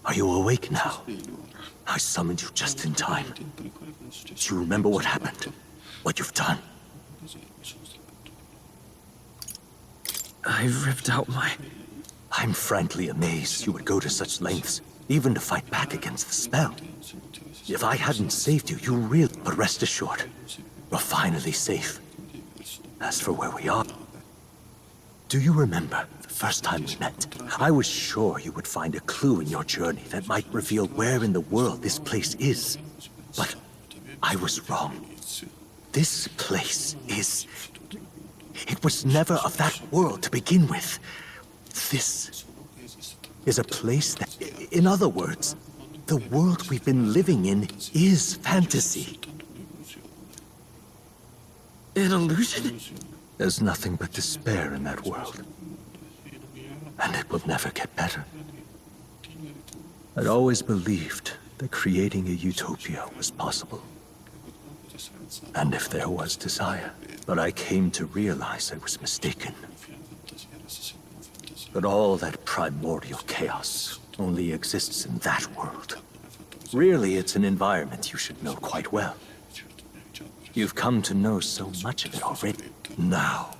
Are you awake now? I summoned you just in time. Do you remember what happened? What you've done? I ripped out my... I'm frankly amazed you would go to such lengths, even to fight back against the spell. If I hadn't saved you, you really... But rest assured, we're finally safe. As for where we are... Do you remember the first time we met? I was sure you would find a clue in your journey that might reveal where in the world this place is. But I was wrong. This place is... It was never of that world to begin with. This is a place that... In other words, the world we've been living in is fantasy. An illusion? There's nothing but despair in that world. And it will never get better. I'd always believed that creating a utopia was possible. And if there was desire. But I came to realize I was mistaken. But all that primordial chaos only exists in that world. Really, it's an environment you should know quite well. You've come to know so much of it already. Now.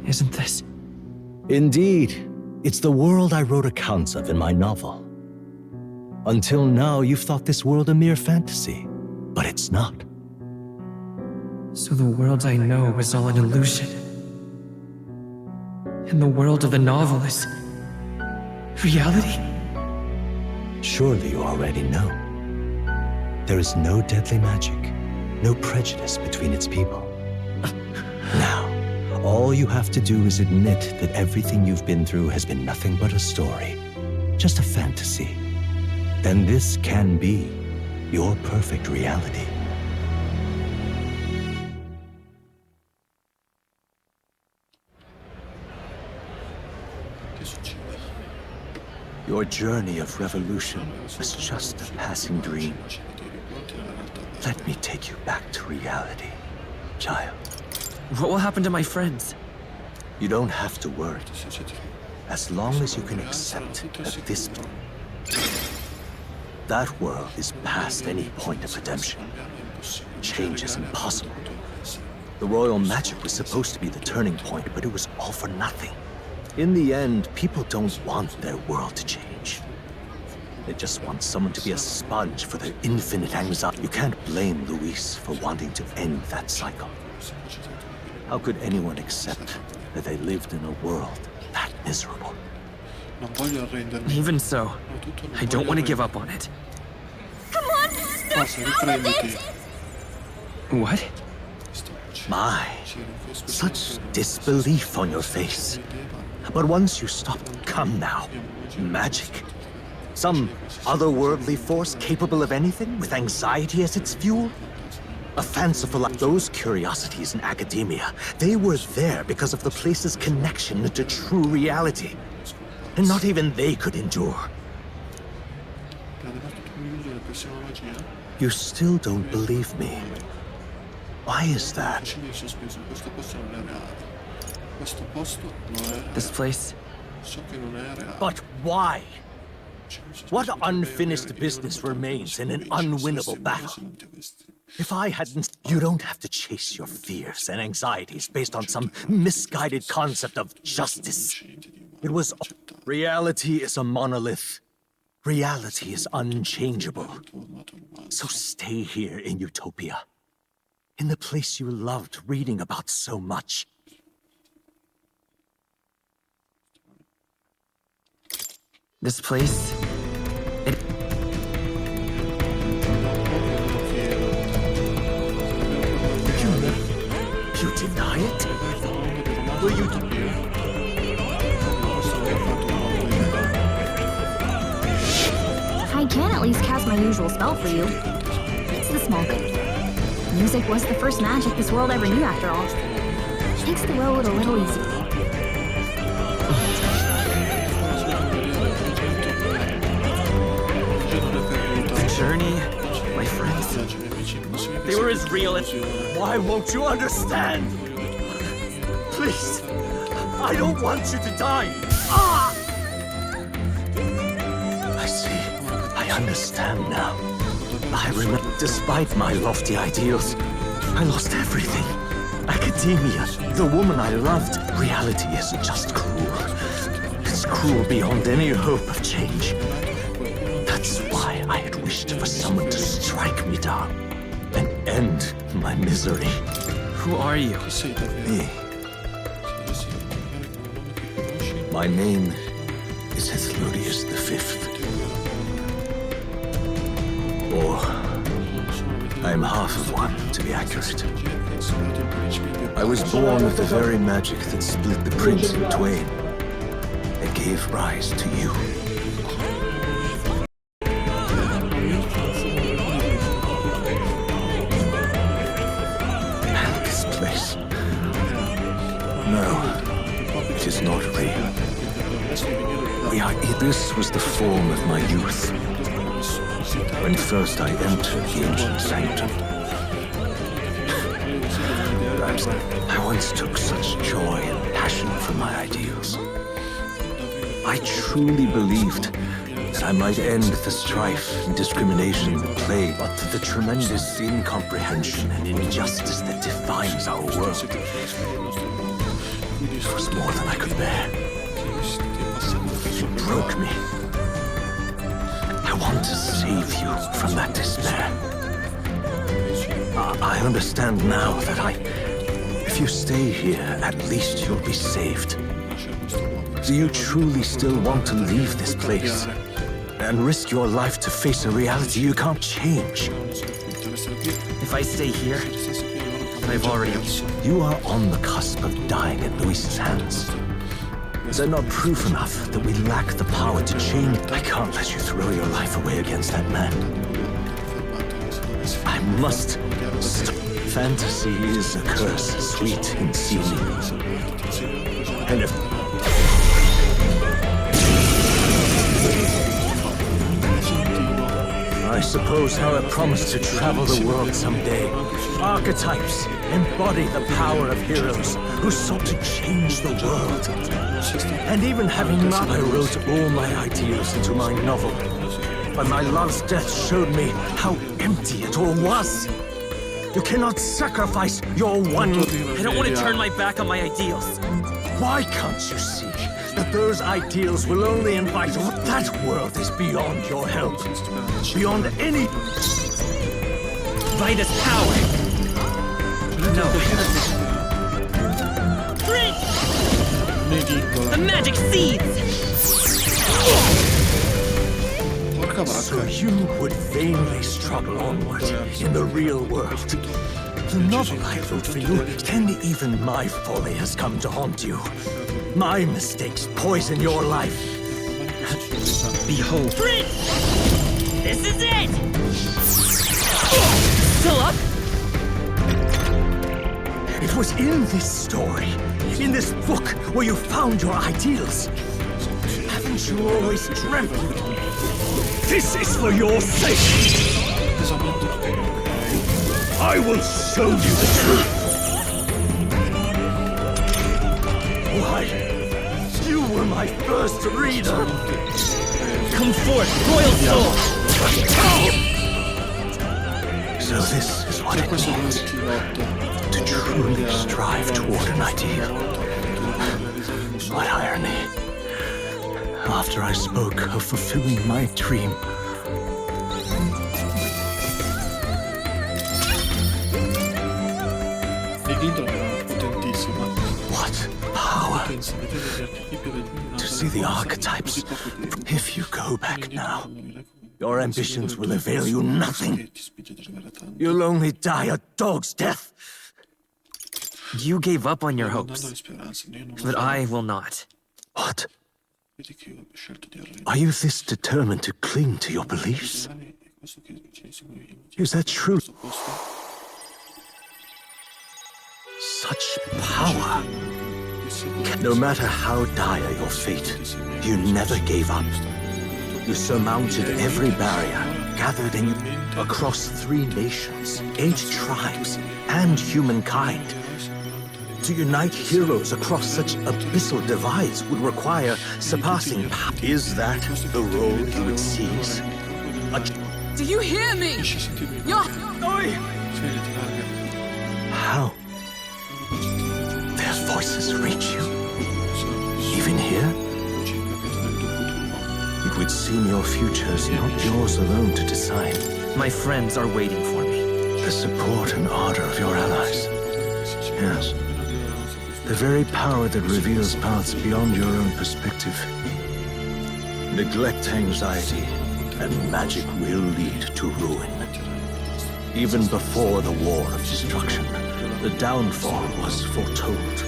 Isn't this? Indeed. It's the world I wrote accounts of in my novel. Until now, you've thought this world a mere fantasy. But it's not. So the world I know is all an illusion. And the world of the novel is... reality? Surely you already know. There is no deadly magic, no prejudice between its people. Now, all you have to do is admit that everything you've been through has been nothing but a story, just a fantasy. Then this can be your perfect reality. Your journey of revolution was just a passing dream. Let me take you back to reality, child. What will happen to my friends? You don't have to worry. As long as you can accept that that world is past any point of redemption. Change is impossible. The royal magic was supposed to be the turning point, but it was all for nothing. In the end, people don't want their world to change. They just want someone to be a sponge for their infinite anxiety. You can't blame Luis for wanting to end that cycle. How could anyone accept that they lived in a world that miserable? Even so, I don't want to give up on it. Come on, start out with it! What? My, such disbelief on your face. But once you stop, come now. Magic? Some otherworldly force capable of anything, with anxiety as its fuel? A fanciful like those curiosities in academia, they were there because of the place's connection to true reality. And not even they could endure. You still don't believe me. Why is that? This place? But why? What unfinished business remains in an unwinnable battle? If I hadn't... You don't have to chase your fears and anxieties based on some misguided concept of justice. It was... Reality is a monolith. Reality is unchangeable. So stay here in Utopia. In the place you loved reading about so much. This place? You deny it? Will you... I can at least cast my usual spell for you. It's the small thing. Music was the first magic this world ever knew, after all. Makes the road a little easier. The journey real. Why won't you understand? Please, I don't want you to die. Ah! I see. I understand now. I remember, despite my lofty ideals, I lost everything. Academia, the woman I loved. Reality isn't just cruel. It's cruel beyond any hope of change. That's why I had wished for someone to strike me down and end my misery. Who are you? Me. My name is Hethlodius V. Or, I'm half of one, to be accurate. I was born with the very magic that split the prince in twain and gave rise to you. And this place. No, it is not real. This was the form of my youth. When first I entered the ancient sanctum. I once took such joy and passion for my ideals. I truly believed that I might end the strife and discrimination that plague, but the tremendous incomprehension and injustice that defines our world. It was more than I could bear. It broke me. I want to save you from that despair. I understand now that if you stay here, at least you'll be saved. Do you truly still want to leave this place and risk your life to face a reality you can't change? If I stay here, I've already... You are on the cusp of dying at Luis's hands. Is that not proof enough that we lack the power to change? I can't let you throw your life away against that man. I must stop. Fantasy is a curse, sweet in seeming. And if... I suppose how I promised to travel the world someday. Archetypes embody the power of heroes who sought to change the world. And even having not, I wrote all my ideals into my novel. But my love's death showed me how empty it all was. You cannot sacrifice your one... I don't want to turn my back on my ideals. Why can't you see that those ideals will only invite... That world is beyond your help. Beyond any... Vitus power. No. Prince! The magic seeds! So you would vainly struggle onward in the real world. The novel I wrote for you, then even my folly has come to haunt you. My mistakes poison your life. Behold. Prince! This is it! Still up? It was in this story, in this book, where you found your ideals. Haven't you always dreamt? This is for your sake. I will show you the truth. Why? You were my first reader. Come forth, royal soul! So this is what it means to truly strive toward an ideal. What irony. After I spoke of fulfilling my dream. What power to see the archetypes. If you go back now, your ambitions will avail you nothing. You'll only die a dog's death. You gave up on your hopes, but I will not. What? Are you this determined to cling to your beliefs? Is that true? Such power. No matter how dire your fate, you never gave up. You surmounted every barrier, gathered in you. across 3 nations, 8 tribes, and humankind. To unite heroes across such abyssal divides would require surpassing power. Is that the role you would seize? Do you hear me? How? Their voices reach you? Even here? It would seem your future is not yours alone to decide. My friends are waiting for me. The support and ardor of your allies. Yes. The very power that reveals paths beyond your own perspective. Neglect anxiety, and magic will lead to ruin. Even before the War of Destruction, the downfall was foretold.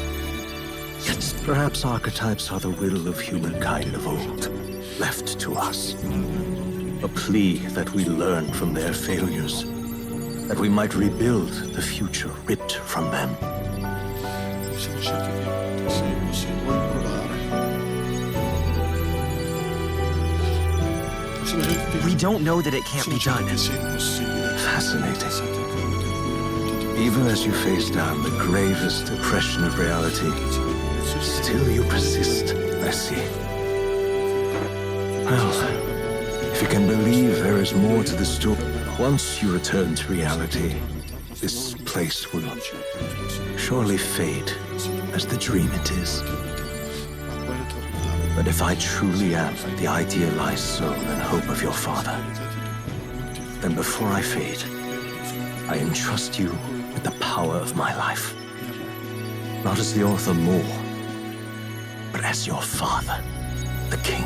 Yet perhaps archetypes are the will of humankind of old, left to us. A plea that we learn from their failures, that we might rebuild the future ripped from them. We don't know that it can't be done. Fascinating. Even as you face down the gravest oppression of reality, still you persist, I see. Well, if you can believe there is more to the story, once you return to reality, this place will surely fade as the dream it is. But if I truly am the idealized soul and hope of your father, then before I fade, I entrust you with the power of my life. Not as the author Moore, but as your father, the king.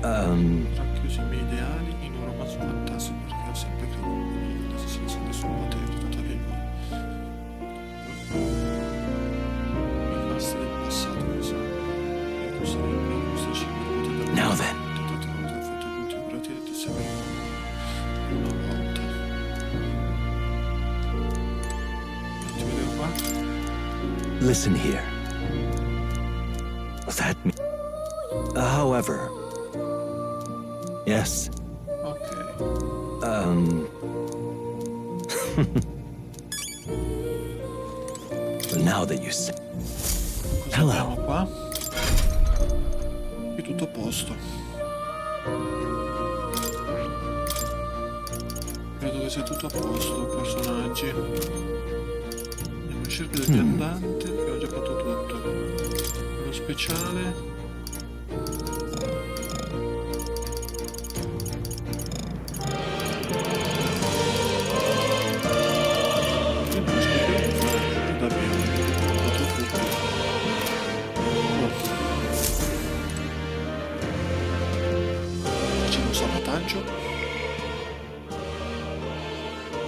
Racchiusi i miei ideali in un romanzo fantastico perché ho sempre creduto senza nessun potere, tuttavia i fasti del passato mi sa e costruire i nostri cimenti. Now then. Una volta. Ti vedo qua? Listen here. That me. However. Yes. Ok. Now that you say. Cosa Hello. abbiamo qua? Qui tutto a posto. Credo che sia tutto a posto, personaggi. Andiamo in cerca del viandante, che ho già fatto tutto. Lo speciale.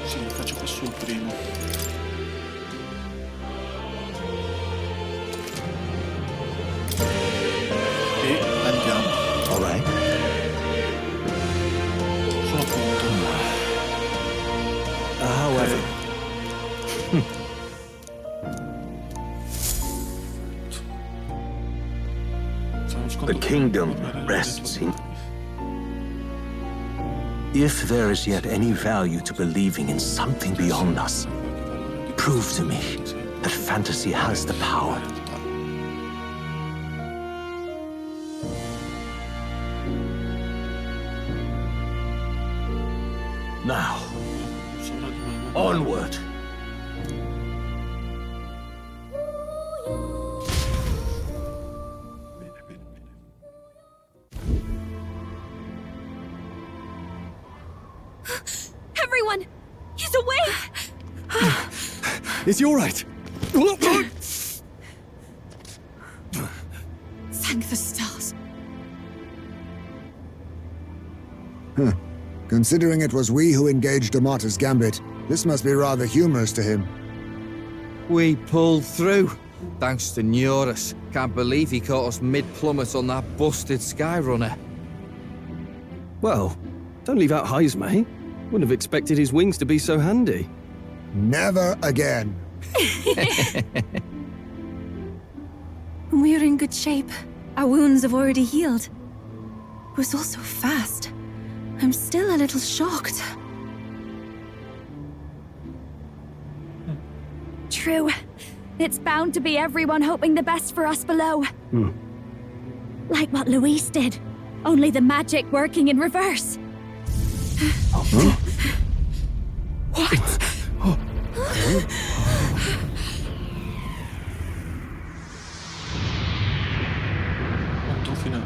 Sì, faccio questo il primo. E andiamo. All right. Sono pronto. However. The kingdom rests in. If there is yet any value to believing in something beyond us, prove to me that fantasy has the power. Now, onward! Everyone! He's awake! Is he all right? Thank the stars. Considering it was we who engaged Amata's gambit, this must be rather humorous to him. We pulled through. Thanks to Neurus. Can't believe he caught us mid-plummet on that busted Skyrunner. Well, don't leave out highs, mate. Wouldn't have expected his wings to be so handy. Never again. We're in good shape. Our wounds have already healed. It was all so fast. I'm still a little shocked. True. It's bound to be everyone hoping the best for us below. Like what Luis did. Only the magic working in reverse. What? Molto finale.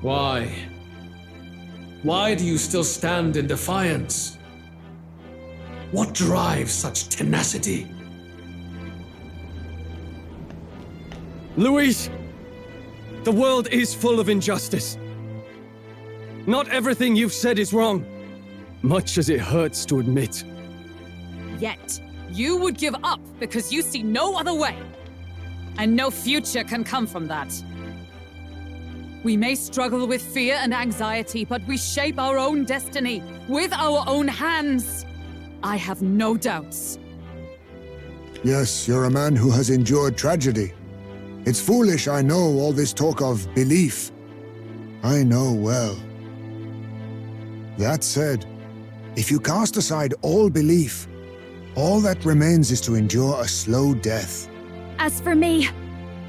Why? Why do you still stand in defiance? What drives such tenacity? Luis! The world is full of injustice. Not everything you've said is wrong, much as it hurts to admit. Yet, you would give up because you see no other way. And no future can come from that. We may struggle with fear and anxiety, but we shape our own destiny with our own hands. I have no doubts. Yes, you're a man who has endured tragedy. It's foolish, I know, all this talk of belief. I know well. That said, if you cast aside all belief, all that remains is to endure a slow death. As for me,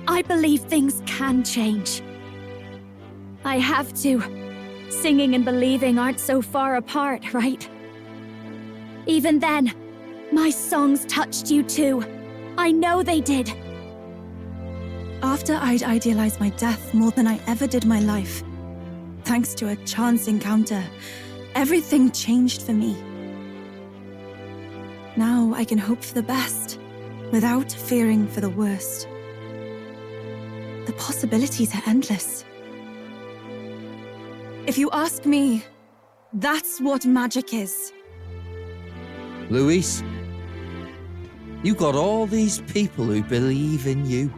I believe things can change. I have to. Singing and believing aren't so far apart, right? Even then, my songs touched you too. I know they did. After I'd idealized my death more than I ever did my life, thanks to a chance encounter, everything changed for me. Now I can hope for the best, without fearing for the worst. The possibilities are endless. If you ask me, that's what magic is. Luis, you got all these people who believe in you,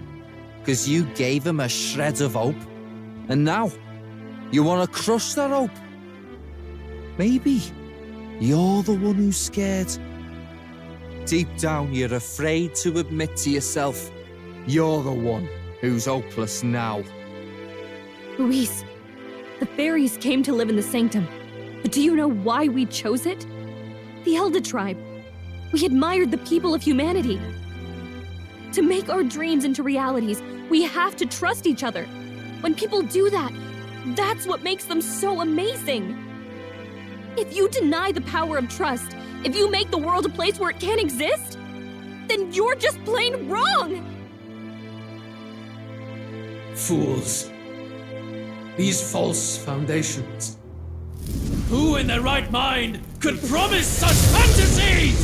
because you gave them a shred of hope. And now, you want to crush that hope. Maybe you're the one who's scared. Deep down, you're afraid to admit to yourself, you're the one who's hopeless now. Luis, the fairies came to live in the Sanctum. But do you know why we chose it? The Elder Tribe. We admired the people of humanity. To make our dreams into realities, we have to trust each other. When people do that, that's what makes them so amazing. If you deny the power of trust, if you make the world a place where it can't exist, then you're just plain wrong! Fools. These false foundations. Who in their right mind could promise such fantasies?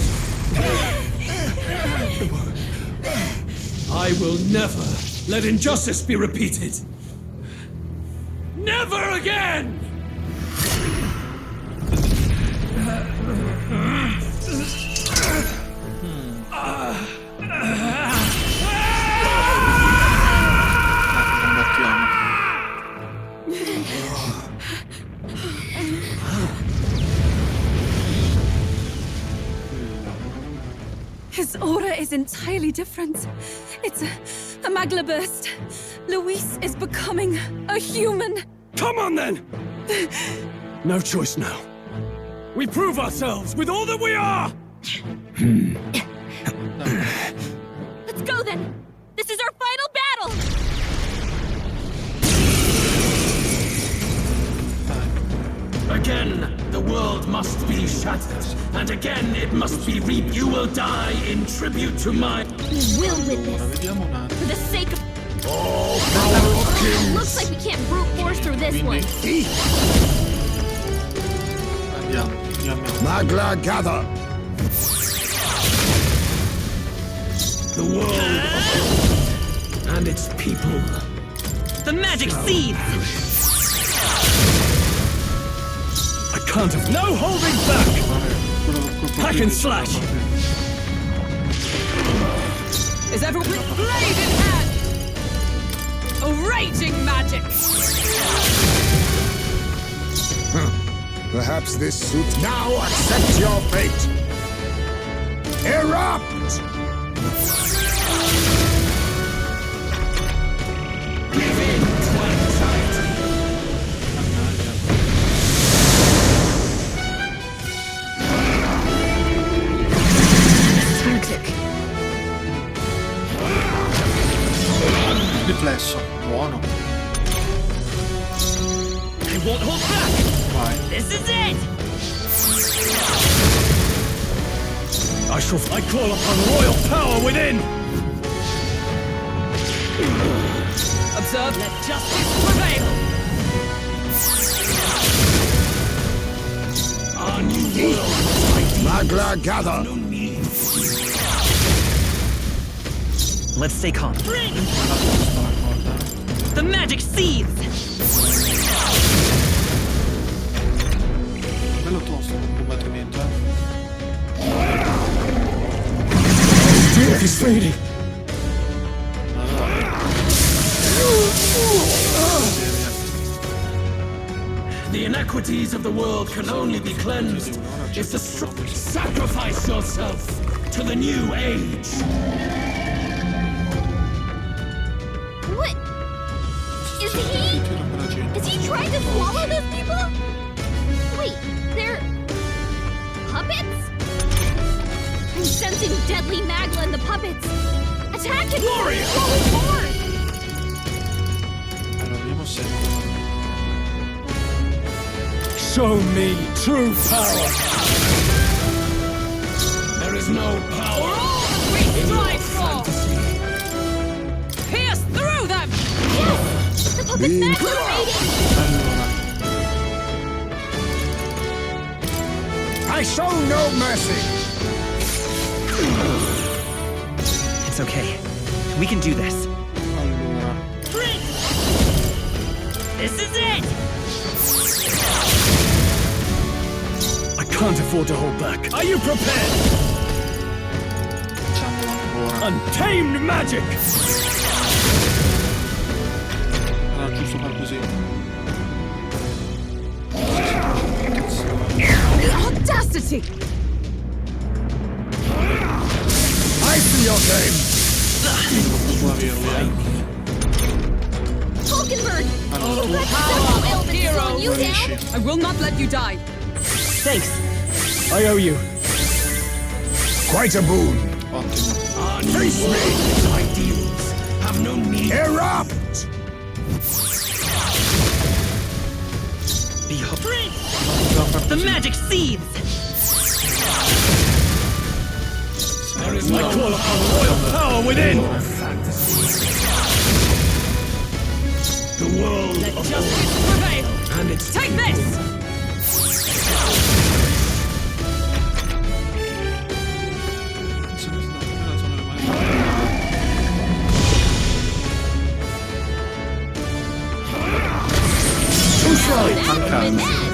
I will never let injustice be repeated. Never again! His aura is entirely different. It's a magla burst. Luis is becoming a human. Come on then! No choice now. We prove ourselves with all that we are! Let's go then! This is our final battle! Again, the world must be shattered, and again it must be reaped. You will die in tribute to my... We will win this! For the sake of... All power kings! Looks like we can't brute force through this one. Andiamo. Magla gather! The world and its people. The magic seeds! I can't have no holding back! Hack and slash! Is everyone with blade in hand? A raging magic! Perhaps this suits. Now accept your fate! Erupt! Give in to anxiety. Tactic. Riflesso, buono. I won't hold back! Vai. This is it! I call upon royal power within! Observe, let justice prevail! Our new world Magla gather! Let's stay calm. The magic seeds! Bello tosto il combattimento, He's fading! The inequities of the world can only be cleansed if the strong sacrifice yourself to the new age. What? Is he trying to swallow those people? Wait, they're puppets? I'm sensing deadly magla in the puppets. Attack him! Warrior! Swallow more! Allora, vediamo se... Show me true power! There is no power We in your strive for! fantasy. Pierce through them! Yes! The puppet's magla fading! I show no mercy! It's okay. We can do this. Allora... This is it! I can't afford to hold back. Are you prepared? Facciamolo ancora. Untamed magic! Era giusto far così. The audacity! I see your game! Sulla Vero, Falkenberg! Allora, tu Let's several ailments slowing you riesci. down! I will not let you die. Thanks. I owe you. Quite a boon! Ottimo. Our new world's ideals have no need. Erupt! Behold. The magic seeds! There is I no call upon royal power within! the world Let of justice prevail! and its Take people. this! Too slow! That would have been bad!